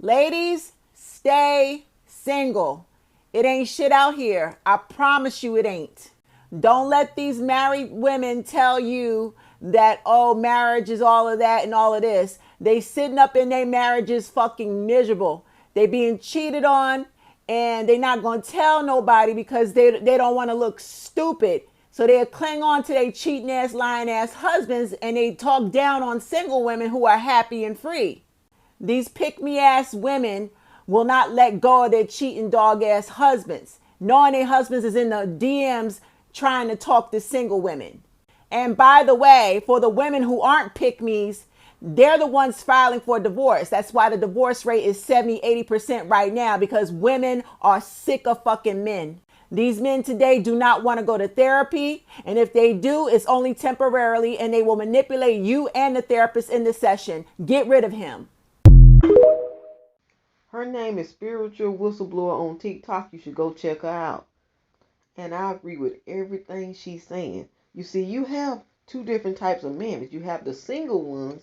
Ladies, stay single. It ain't shit out here. I promise you it ain't. Don't let these married women tell you that, oh, marriage is all of that and all of this. They sitting up in their marriages fucking miserable. They being cheated on and they not going to tell nobody because they don't want to look stupid. So they cling on to their cheating ass, lying ass husbands and they talk down on single women who are happy and free. These pick me ass women will not let go of their cheating dog ass husbands, knowing their husbands is in the DMs trying to talk to single women. And by the way, for the women who aren't pick me's, they're the ones filing for divorce. That's why the divorce rate is 70-80% right now, because women are sick of fucking men. These men today do not want to go to therapy. And if they do, it's only temporarily and they will manipulate you and the therapist in the session. Get rid of him. Her name is Spiritual Whistleblower on TikTok. You should go check her out. And I agree with everything she's saying. You see, you have two different types of men. You have the single ones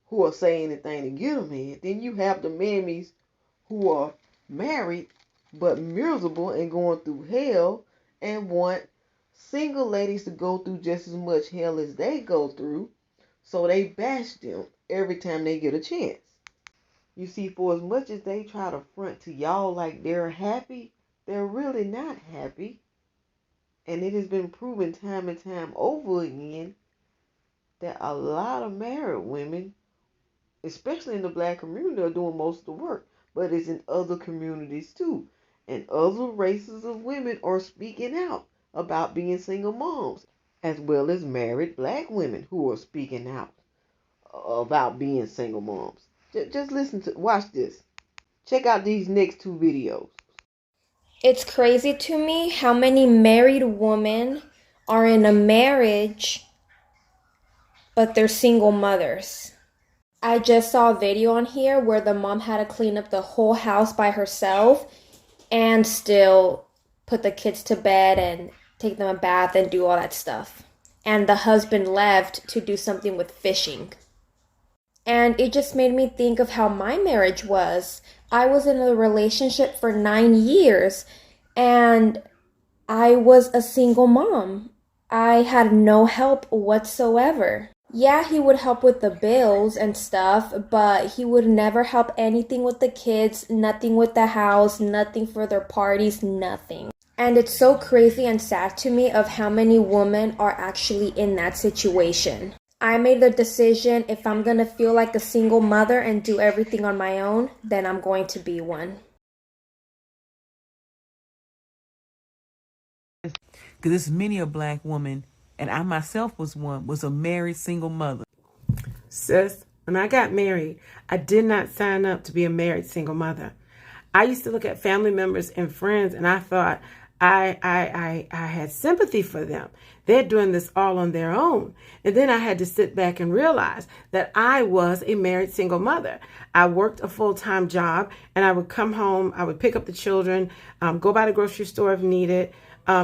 who will say anything to get a man. Then you have the mammies who are married but miserable and going through hell and want single ladies to go through just as much hell as they go through. So they bash them every time they get a chance. You see, for as much as they try to front to y'all like they're happy, they're really not happy. And it has been proven time and time over again that a lot of married women, especially in the black community, are doing most of the work. But it's in other communities too. And other races of women are speaking out about being single moms, as well as married black women who are speaking out about being single moms. Just watch this. Check out these next two videos. It's crazy to me how many married women are in a marriage, but they're single mothers. I just saw a video on here where the mom had to clean up the whole house by herself and still put the kids to bed and take them a bath and do all that stuff. And the husband left to do something with fishing. And it just made me think of how my marriage was. I was in a relationship for 9 years and I was a single mom. I had no help whatsoever. Yeah, he would help with the bills and stuff, but he would never help anything with the kids, nothing with the house, nothing for their parties, nothing. And it's so crazy and sad to me of how many women are actually in that situation. I made the decision, if I'm going to feel like a single mother and do everything on my own, then I'm going to be one. Because there's many a black woman, and I myself was a married single mother. Sis, when I got married, I did not sign up to be a married single mother. I used to look at family members and friends and I thought I had sympathy for them. They're doing this all on their own. And then I had to sit back and realize that I was a married single mother. I worked a full-time job and I would come home, I would pick up the children, go by the grocery store if needed,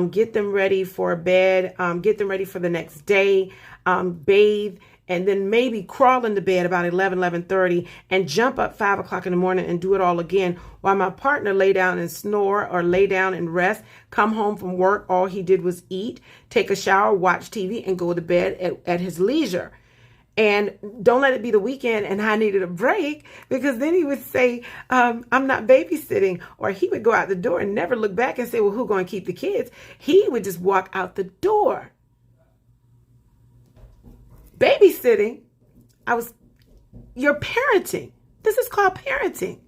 get them ready for bed, get them ready for the next day, bathe, and then maybe crawl into bed about 11:30 and jump up 5 o'clock in the morning and do it all again while my partner lay down and snore or lay down and rest, come home from work, all he did was eat, take a shower, watch TV, and go to bed at his leisure. And don't let it be the weekend and I needed a break, because then he would say, I'm not babysitting, or he would go out the door and never look back and say, well, who's going to keep the kids? He would just walk out the door. Babysitting, you're parenting. This is called parenting.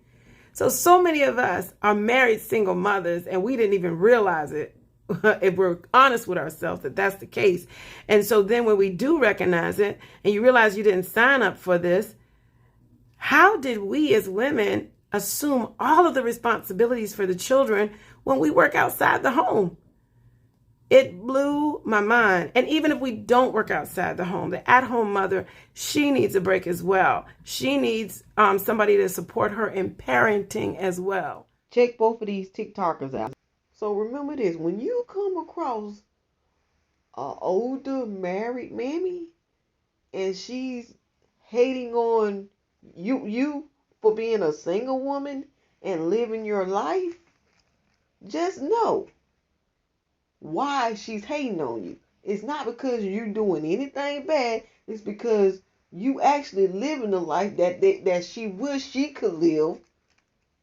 So many of us are married single mothers and we didn't even realize it, if we're honest with ourselves, that that's the case. And so then when we do recognize it and you realize you didn't sign up for this, how did we as women assume all of the responsibilities for the children when we work outside the home? It blew my mind. And even if we don't work outside the home, the at-home mother, she needs a break as well. She needs somebody to support her in parenting as well. Check both of these TikTokers out. So remember this, when you come across an older married mammy and she's hating on you for being a single woman and living your life, just know why she's hating on you. It's not because you're doing anything bad. It's because you actually living the life that she wish she could live,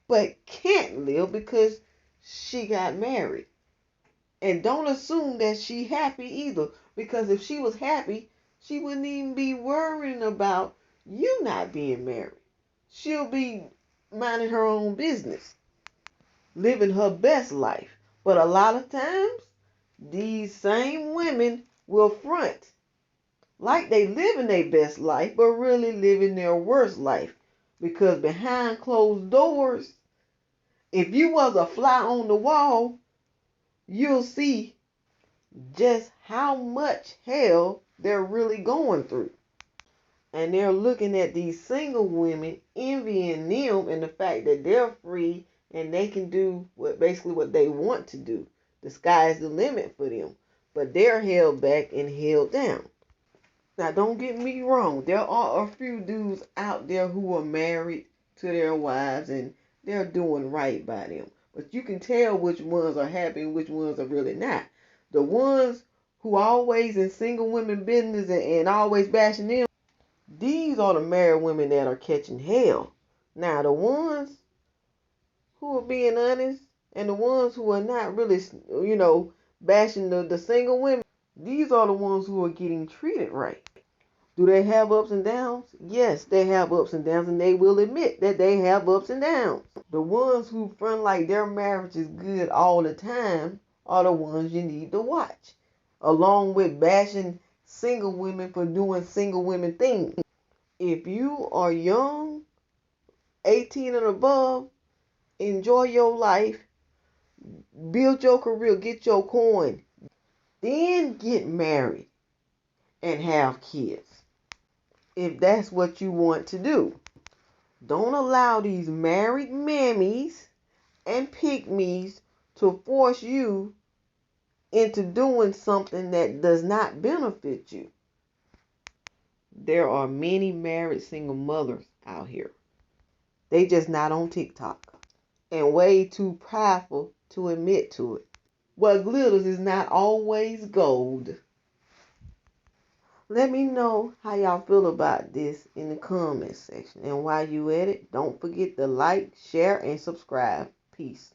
but can't live because she got married. And don't assume that she happy either, because if she was happy, she wouldn't even be worrying about you not being married. She'll be minding her own business, living her best life. But a lot of times, these same women will front like they living their best life, but really living their worst life. Because behind closed doors, if you was a fly on the wall, you'll see just how much hell they're really going through. And they're looking at these single women, envying them and the fact that they're free and they can do basically what they want to do. The sky's the limit for them. But they're held back and held down. Now, don't get me wrong. There are a few dudes out there who are married to their wives and they're doing right by them. But you can tell which ones are happy and which ones are really not. The ones who always in single women business and always bashing them, these are the married women that are catching hell. Now, the ones who are being honest and the ones who are not really, bashing the single women, these are the ones who are getting treated right. Do they have ups and downs? Yes, they have ups and downs, and they will admit that they have ups and downs. The ones who front like their marriage is good all the time are the ones you need to watch, along with bashing single women for doing single women things. If you are young, 18 and above, enjoy your life, build your career, get your coin, then get married and have kids. If that's what you want to do. Don't allow these married mammies and pygmies to force you into doing something that does not benefit you. There are many married single mothers out here. They just not on TikTok and way too prideful to admit to it. What glitters is not always gold. Let me know how y'all feel about this in the comments section. And while you at it, don't forget to like, share, and subscribe. Peace.